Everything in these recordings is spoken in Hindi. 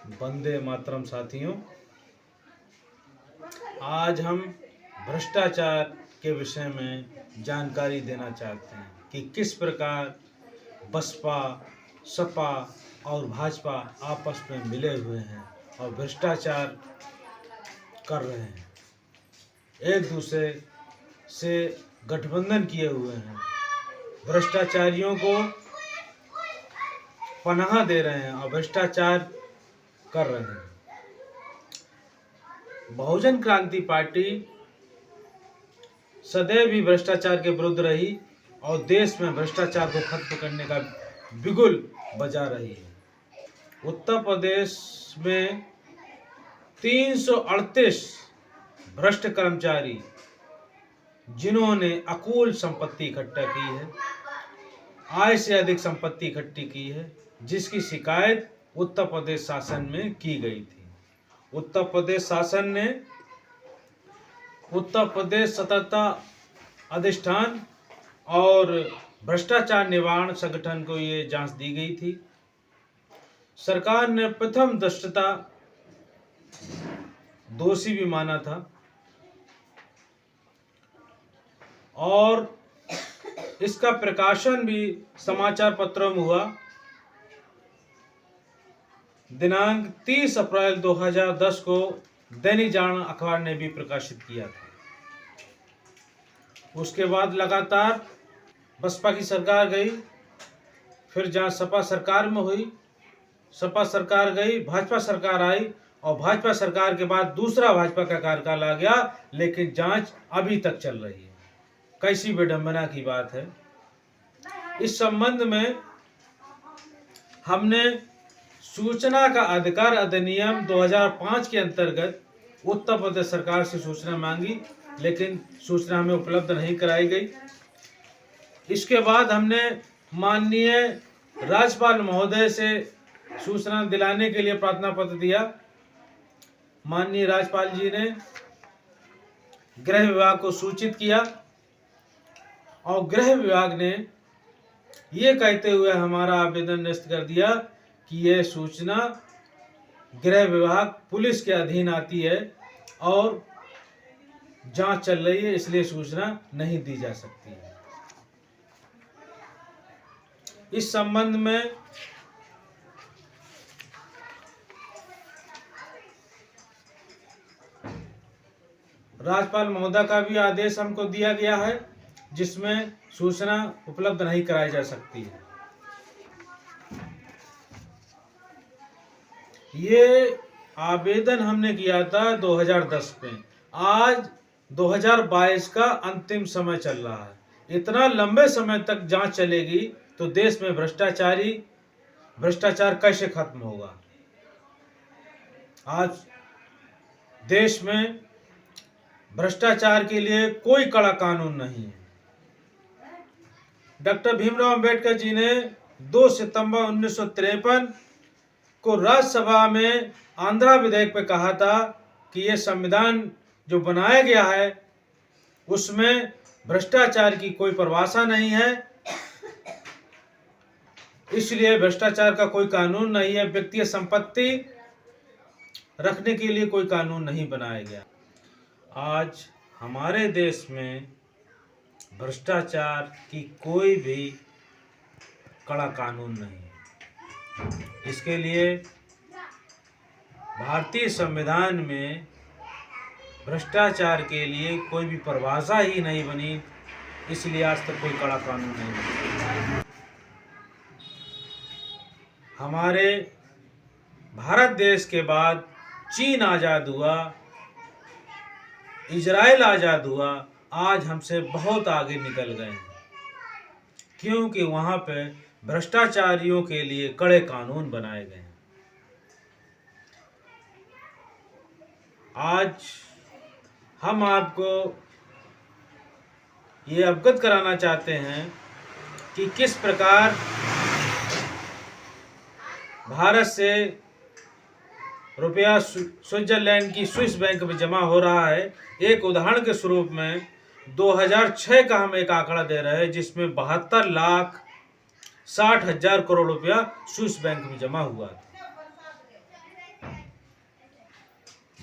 वंदे मातरम साथियों, आज हम भ्रष्टाचार के विषय में जानकारी देना चाहते हैं कि किस प्रकार बसपा, सपा और भाजपा आपस में मिले हुए हैं और भ्रष्टाचार कर रहे हैं, एक दूसरे से गठबंधन किए हुए हैं, भ्रष्टाचारियों को पनाह दे रहे हैं और भ्रष्टाचार कर रहे हैं। बहुजन क्रांति पार्टी सदैव ही भ्रष्टाचार के विरुद्ध रही और देश में भ्रष्टाचार को खत्म करने का बिगुल बजा रही है। उत्तर प्रदेश में 338 भ्रष्ट कर्मचारी जिन्होंने अकुल संपत्ति इकट्ठा की है, आय से अधिक संपत्ति इकट्ठी की है, जिसकी शिकायत उत्तर प्रदेश शासन में की गई थी। उत्तर प्रदेश शासन ने उत्तर प्रदेश सतर्कता अधिष्ठान और भ्रष्टाचार निवारण संगठन को ये जांच दी गई थी। सरकार ने प्रथम दृष्टया दोषी भी माना था और इसका प्रकाशन भी समाचार पत्रों में हुआ। दिनांक 30 अप्रैल 2010 को दैनिक जागरण अखबार ने भी प्रकाशित किया था। उसके बाद लगातार बसपा की सरकार गई, फिर जहाँ सपा सरकार में हुई, सपा सरकार गई, भाजपा सरकार आई और भाजपा सरकार के बाद दूसरा भाजपा का कार्यकाल आ गया, लेकिन जांच अभी तक चल रही है। कैसी विडंबना की बात है। इस संबंध में हमने सूचना का अधिकार अधिनियम 2005 के अंतर्गत उत्तर प्रदेश सरकार से सूचना मांगी, लेकिन सूचना हमें उपलब्ध नहीं कराई गई। इसके बाद हमने माननीय राज्यपाल महोदय से सूचना दिलाने के लिए प्रार्थना पत्र दिया। माननीय राज्यपाल जी ने गृह विभाग को सूचित किया और गृह विभाग ने ये कहते हुए हमारा आवेदन निरस्त कर दिया कि यह सूचना गृह विभाग पुलिस के अधीन आती है और जांच चल रही है, इसलिए सूचना नहीं दी जा सकती है। इस संबंध में राज्यपाल महोदय का भी आदेश हमको दिया गया है, जिसमें सूचना उपलब्ध नहीं कराई जा सकती है। ये आवेदन हमने किया था 2010 में, आज 2022 का अंतिम समय चल रहा है। इतना लंबे समय तक जांच चलेगी तो देश में भ्रष्टाचार कैसे खत्म होगा। आज देश में भ्रष्टाचार के लिए कोई कड़ा कानून नहीं है। डॉक्टर भीमराव अंबेडकर जी ने 2 सितंबर 1953 को राज्यसभा में आंध्रा विधेयक पे कहा था कि ये संविधान जो बनाया गया है उसमें भ्रष्टाचार की कोई परिभाषा नहीं है, इसलिए भ्रष्टाचार का कोई कानून नहीं है। व्यक्तिगत संपत्ति रखने के लिए कोई कानून नहीं बनाया गया। आज हमारे देश में भ्रष्टाचार की कोई भी कड़ा कानून नहीं है। इसके लिए भारतीय संविधान में भ्रष्टाचार के लिए कोई भी परिभाषा ही नहीं बनी, इसलिए आज तक कोई कड़ा कानून नहीं बना। हमारे भारत देश के बाद चीन आज़ाद हुआ, इजराइल आज़ाद हुआ, आज हमसे बहुत आगे निकल गए हैं, क्योंकि वहाँ पे भ्रष्टाचारियों के लिए कड़े कानून बनाए गए हैं। आज हम आपको ये अवगत कराना चाहते हैं कि किस प्रकार भारत से रुपया स्विट्जरलैंड की स्विस बैंक में जमा हो रहा है। एक उदाहरण के स्वरूप में 2006 का हम एक आंकड़ा दे रहे हैं, जिसमें 72,60,000 करोड़ रुपया स्विस बैंक में जमा हुआ था।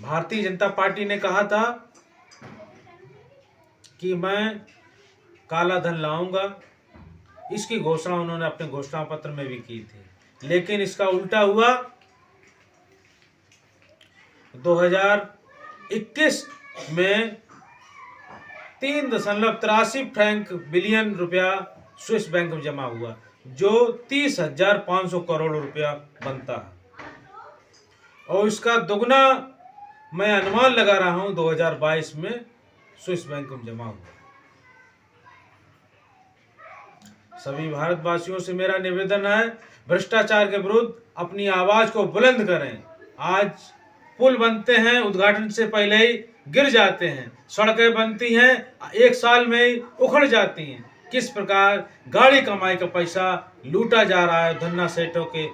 भारतीय जनता पार्टी ने कहा था कि मैं काला धन लाऊंगा, इसकी घोषणा उन्होंने अपने घोषणा पत्र में भी की थी, लेकिन इसका उल्टा हुआ। 2021 में 3.83 बिलियन रुपया स्विस बैंक में जमा हुआ, जो 30,500 करोड़ रुपया बनता है, और इसका दुगना मैं अनुमान लगा रहा हूं 2022 में स्विस बैंक में जमा हुआ। सभी भारतवासियों से मेरा निवेदन है, भ्रष्टाचार के विरुद्ध अपनी आवाज को बुलंद करें। आज पुल बनते हैं, उद्घाटन से पहले ही गिर जाते हैं, सड़कें बनती हैं, 1 साल में ही उखड़ जाती हैं। किस प्रकार गाड़ी कमाई का पैसा लूटा जा रहा है, धन्ना सेठों के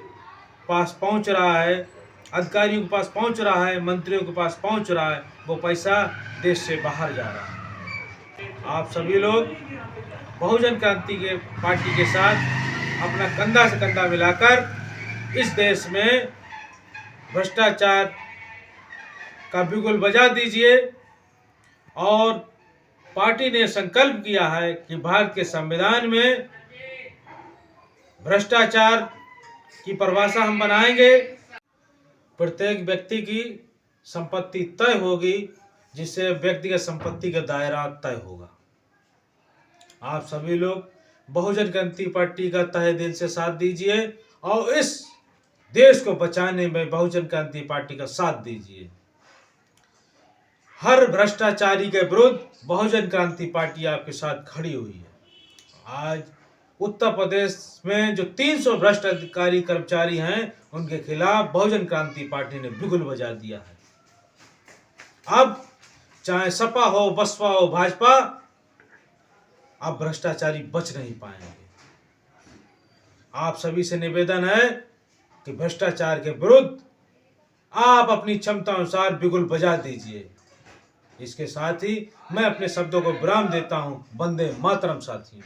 पास पहुंच रहा है, अधिकारियों के पास पहुंच रहा है, मंत्रियों के पास पहुंच रहा है, वो पैसा देश से बाहर जा रहा है। आप सभी लोग बहुजन क्रांति के पार्टी के साथ अपना कंधा से कंधा मिलाकर इस देश में भ्रष्टाचार का बिगुल बजा दीजिए। और पार्टी ने संकल्प किया है कि भारत के संविधान में भ्रष्टाचार की परिभाषा हम बनाएंगे। प्रत्येक व्यक्ति की संपत्ति तय होगी, जिससे व्यक्तिगत संपत्ति का दायरा तय होगा। आप सभी लोग बहुजन क्रांति पार्टी का तहे दिल से साथ दीजिए और इस देश को बचाने में बहुजन क्रांति पार्टी का साथ दीजिए। हर भ्रष्टाचारी के विरुद्ध बहुजन क्रांति पार्टी आपके साथ खड़ी हुई है। आज उत्तर प्रदेश में जो 300 भ्रष्ट अधिकारी कर्मचारी हैं, उनके खिलाफ बहुजन क्रांति पार्टी ने बिगुल बजा दिया है। अब चाहे सपा हो, बसपा हो, भाजपा, अब भ्रष्टाचारी बच नहीं पाएंगे। आप सभी से निवेदन है कि भ्रष्टाचार के विरुद्ध आप अपनी क्षमता अनुसार बिगुल बजा दीजिए। इसके साथ ही मैं अपने शब्दों को विराम देता हूं। वंदे मातरम साथियों।